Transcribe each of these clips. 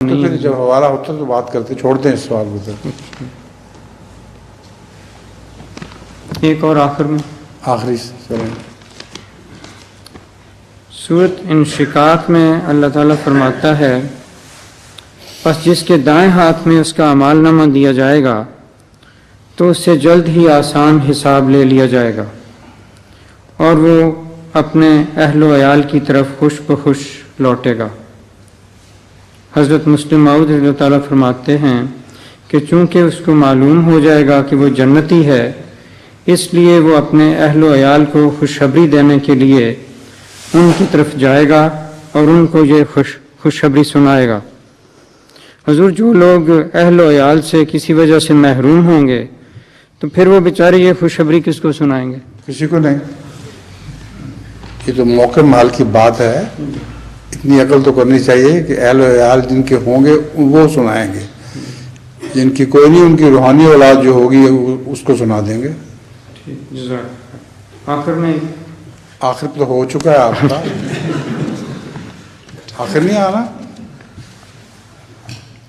تو پھر جب حوالہ ہوتا تو بات کرتے، چھوڑتے ہیں اس سوال کو تو ایک اور آخر میں آخری چلیں۔ سورۃ انشقاق میں اللہ تعالیٰ فرماتا ہے پس جس کے دائیں ہاتھ میں اس کا اعمال نامہ دیا جائے گا تو اس سے جلد ہی آسان حساب لے لیا جائے گا اور وہ اپنے اہل و عیال کی طرف خوش بخوش لوٹے گا۔ حضرت مسلم موعود رضی اللہ تعالیٰ فرماتے ہیں کہ چونکہ اس کو معلوم ہو جائے گا کہ وہ جنتی ہے، اس لیے وہ اپنے اہل و عیال کو خوشخبری دینے کے لیے ان کی طرف جائے گا اور ان کو یہ خوشخبری سنائے گا۔ حضور، جو لوگ اہل و عیال سے کسی وجہ سے محروم ہوں گے تو پھر وہ بیچارے یہ خوشخبری کس کو سنائیں گے؟ کسی کو نہیں۔ یہ تو موقع محل کی بات ہے، اتنی عقل تو کرنی چاہیے کہ اہل و عیال جن کے ہوں گے وہ سنائیں گے، جن کی کوئی نہیں ان کی روحانی اولاد جو ہوگی اس کو سنا دیں گے۔ آخر میں آخر تو ہو چکا ہے آپ کا، آخر نہیں آنا؟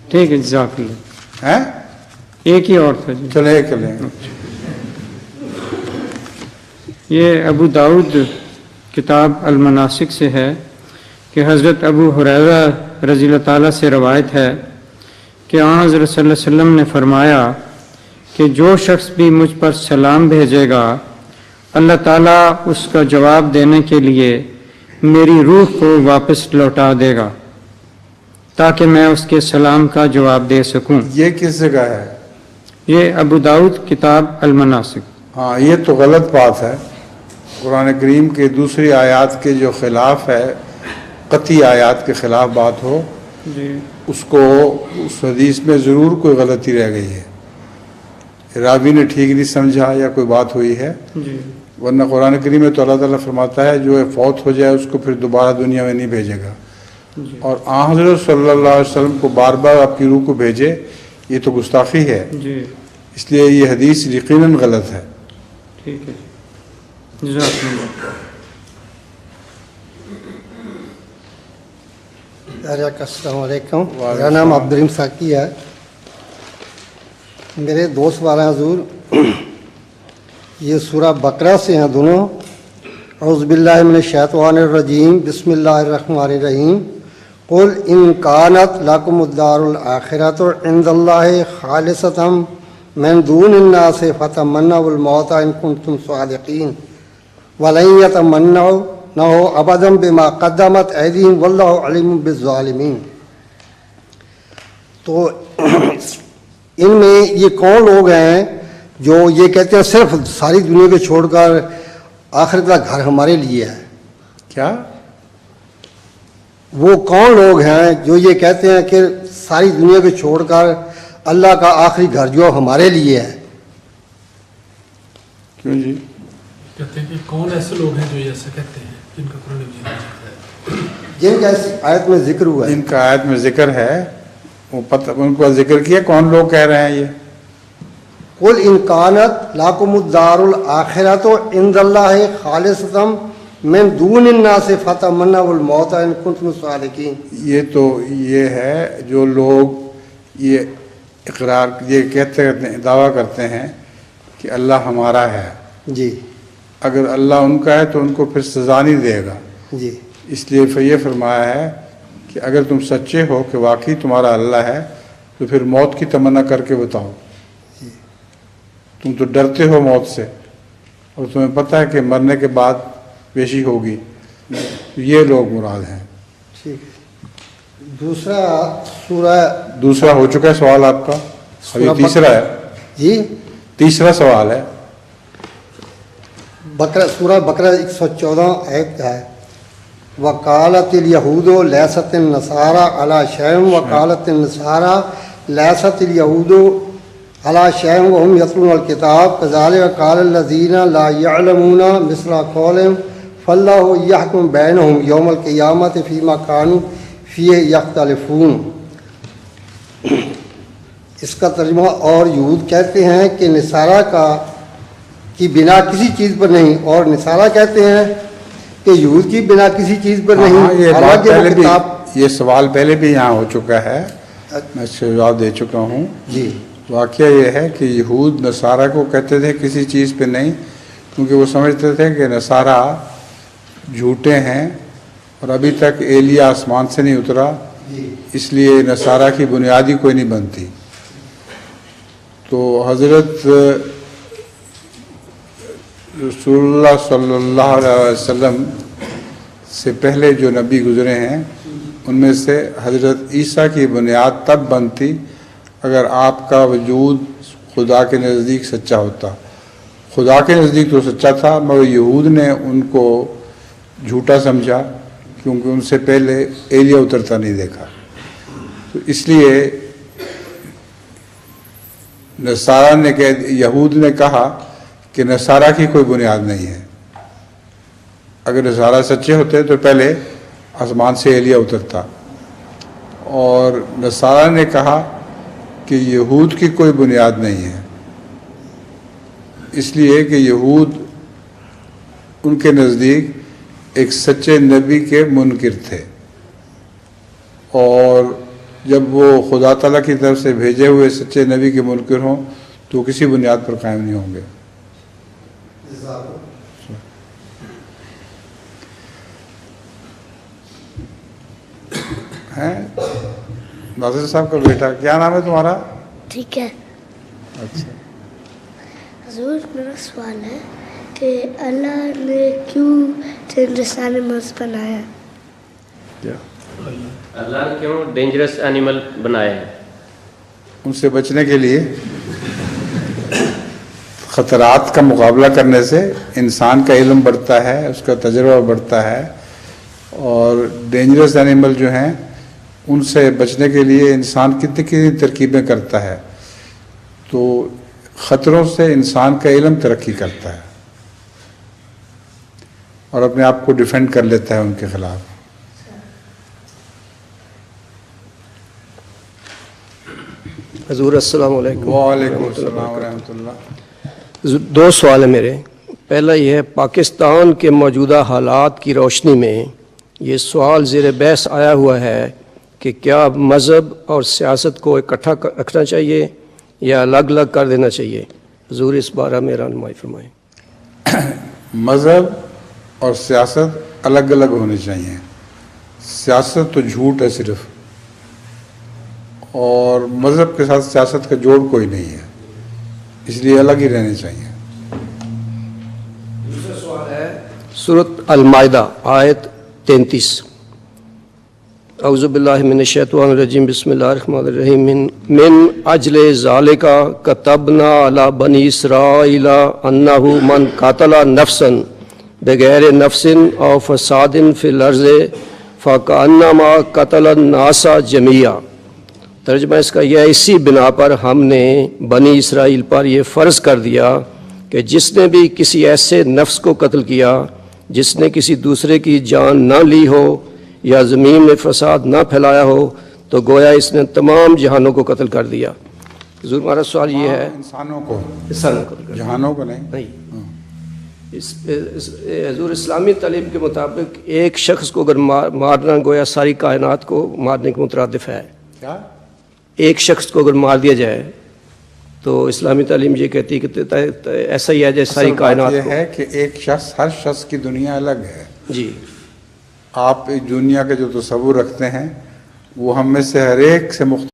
ٹھیک ہے، جزاک اللہ۔ ہیں ایک ہی اور تھا جی، چلے کر لیں گے۔ یہ ابو داؤد کتاب المناسک سے ہے کہ حضرت ابو ہریرہ رضی اللہ تعالیٰ سے روایت ہے کہ آن حضرت صلی اللہ علیہ وسلم نے فرمایا کہ جو شخص بھی مجھ پر سلام بھیجے گا اللہ تعالیٰ اس کا جواب دینے کے لیے میری روح کو واپس لوٹا دے گا تاکہ میں اس کے سلام کا جواب دے سکوں۔ یہ کس جگہ ہے؟ یہ ابو داؤد کتاب المناسک۔ ہاں، یہ تو غلط بات ہے۔ قرآن کریم کے دوسری آیات کے جو خلاف ہے، قطعی آیات کے خلاف بات ہو جی، اس کو اس حدیث میں ضرور کوئی غلطی رہ گئی ہے، راوی نے ٹھیک نہیں سمجھا یا کوئی بات ہوئی ہے، جی، ورنہ قرآن کریم میں تو اللہ تعالیٰ فرماتا ہے جو فوت ہو جائے اس کو پھر دوبارہ دنیا میں نہیں بھیجے گا، جی، اور آن حضرت صلی اللہ علیہ وسلم کو بار بار آپ کی روح کو بھیجے، یہ تو گستاخی ہے، جی، اس لیے یہ حدیث یقیناً غلط ہے۔ ٹھیک ہے، جزاک اللہ۔ السلام علیکم، میرا نام عبدالرحیم ساکی ہے۔ میرے دو سوال ہیں حضور، یہ سورہ بقرہ سے ہیں دونوں۔ اعوذ باللہ من الشیطان الرجیم، بسم اللہ الرحمن الرحیم۔ قل ان کانت لکم الدار الآخرۃ عند اللہ خالصۃ من دون الناس فتمنوا الموت ان کنتم صادقین ولن یتمنوا ابدا بما قدمت ایدیہم واللہ علیم بالظالمین۔ تو ان میں یہ کون لوگ ہیں جو یہ کہتے ہیں صرف ساری دنیا کو چھوڑ کر آخرت کا گھر ہمارے لیے ہے؟ کیا وہ کون لوگ ہیں جو یہ کہتے ہیں کہ ساری دنیا کو چھوڑ کر اللہ کا آخری گھر جو ہمارے لیے ہے؟ کیوں جی؟ کہتے ہیں کہ کون ایسے لوگ ہیں جو یہ ایسا کہتے ہیں جن کا قرآن مجید میں ذکر ہے؟ جن کا اس آیت میں ذکر ہوا ہے، ان کا آیت میں ذکر ہے، وہ پتہ ان کو ذکر کیا کون لوگ کہہ رہے ہیں یہ؟ قل ان کانت لکم الدار الآخرۃ عند اللہ خالصۃ من دون الناس فتمنوا الموت ان کنتم صادقین۔ یہ تو یہ ہے جو لوگ یہ اقرار یہ کہتے ہیں، دعویٰ کرتے ہیں کہ اللہ ہمارا ہے، جی اگر اللہ ان کا ہے تو ان کو پھر سزا نہیں دے گا، جی اس لیے یہ فرمایا ہے کہ اگر تم سچے ہو کہ واقعی تمہارا اللہ ہے تو پھر موت کی تمنا کر کے بتاؤ۔ تم تو ڈرتے ہو موت سے اور تمہیں پتہ ہے کہ مرنے کے بعد پیشی ہوگی، یہ لوگ مراد ہیں۔ ٹھیک ہے۔ دوسرا سورہ دوسرا ہو چکا ہے سوال آپ کا، ابھی سورہ تیسرا ہے، جی تیسرا سوال ہے۔ بقرہ سورہ بقرہ 114 آیت کا ہے، وقالت الیہود لیست النصارى علی شیء وقالت النصارى لیست الیہود علی شیء وهم یتلون الکتاب کذلک قال الذین لا یعلمون مثل قولهم فاللہ یحکم بینہم یوم القیامۃ فیما کانوا فیہ یختلفون۔ اس کا ترجمہ، اور یہود کہتے ہیں کہ نصارہ کی بنا کسی چیز پر نہیں، اور نصارہ کہتے ہیں کہ یہود کی بنا کسی چیز پر نہیں۔ یہ بات حالانکہ وہ پہلے بھی، کتاب یہ سوال پہلے بھی یہاں ہو چکا ہے، میں اس کا جواب دے چکا ہوں. جی واقعہ یہ ہے کہ یہود نصارہ کو کہتے تھے کسی چیز پہ نہیں، کیونکہ وہ سمجھتے تھے کہ نصارہ جھوٹے ہیں اور ابھی تک ایلیا آسمان سے نہیں اترا، اس لیے نصارہ کی بنیادی کوئی نہیں بنتی. تو حضرت رسول اللہ صلی اللہ علیہ وسلم سے پہلے جو نبی گزرے ہیں ان میں سے حضرت عیسیٰ کی بنیاد تب بنتی اگر آپ کا وجود خدا کے نزدیک سچا ہوتا. خدا کے نزدیک تو سچا تھا، مگر یہود نے ان کو جھوٹا سمجھا کیونکہ ان سے پہلے ایلیا اترتا نہیں دیکھا. تو اس لیے نصارہ نے یہود نے کہا کہ نصارہ کی کوئی بنیاد نہیں ہے. اگر نصارہ سچے ہوتے تو پہلے آسمان سے ایلیا اترتا. اور نصارہ نے کہا کہ یہود کی کوئی بنیاد نہیں ہے، اس لیے کہ یہود ان کے نزدیک ایک سچے نبی کے منکر تھے، اور جب وہ خدا تعالیٰ کی طرف سے بھیجے ہوئے سچے نبی کے منکر ہوں تو وہ کسی بنیاد پر قائم نہیں ہوں گے. ہیں ناصر صاحب کا بیٹا، کیا نام ہے تمہارا؟ ٹھیک ہے. اچھا، حضور میرا سوال ہے کہ اللہ نے کیوں ڈینجرس اینیملس بنایا؟ اللہ نے کیوں ڈینجرس اینیمل بنائے ہیں؟ ان سے بچنے کے لیے. خطرات کا مقابلہ کرنے سے انسان کا علم بڑھتا ہے، اس کا تجربہ بڑھتا ہے، اور ڈینجرس اینیمل جو ہیں ان سے بچنے کے لیے انسان کتنی ترکیبیں کرتا ہے. تو خطروں سے انسان کا علم ترقی کرتا ہے اور اپنے آپ کو ڈیفینڈ کر لیتا ہے ان کے خلاف. حضور السلام علیکم. وعلیکم السلام ورحمۃ اللہ. دو سوال ہیں میرے. پہلا یہ ہے، پاکستان کے موجودہ حالات کی روشنی میں یہ سوال زیر بحث آیا ہوا ہے کہ کیا مذہب اور سیاست کو اکٹھا رکھنا چاہیے یا الگ الگ کر دینا چاہیے؟ حضور اس بارے میں رہنمائی فرمائیں. مذہب اور سیاست الگ الگ ہونی چاہیے. سیاست تو جھوٹ ہے صرف، اور مذہب کے ساتھ سیاست کا جوڑ کوئی نہیں ہے، اس لیے الگ ہی رہنے چاہیے. دوسرا سوال ہے سورۃ المائدہ آیت 33. اعوذ باللہ من الشیطان الرجیم، بسم اللہ الرحمن الرحیم. من اجل ذالک کتبنا علی بنی اسرائیل انہ من قتل نفسا بغیر نفس او فساد فی الارض فکأنما قتل الناس جمیعا. ترجمہ اس کا یہ ہے، اسی بنا پر ہم نے بنی اسرائیل پر یہ فرض کر دیا کہ جس نے بھی کسی ایسے نفس کو قتل کیا جس نے کسی دوسرے کی جان نہ لی ہو یا زمین میں فساد نہ پھیلایا ہو تو گویا اس نے تمام جہانوں کو قتل کر دیا. حضور ہمارا سوال یہ ہے، انسانوں کو، انسانوں کو قتل کر جہانوں کو نہیں. نہیں. حضور اسلامی تعلیم کے مطابق ایک شخص کو اگر مارنا گویا ساری کائنات کو مارنے کے مترادف ہے. کیا؟ ایک شخص کو اگر مار دیا جائے تو اسلامی تعلیم یہ کہتی ہے کہ ایسا ہی ہے جیسے ساری کائنات. یہ ہے کہ ایک شخص، ہر شخص کی دنیا الگ ہے. جی. آپ ایک دنیا کے جو تصور رکھتے ہیں وہ ہم میں سے ہر ایک سے مختلف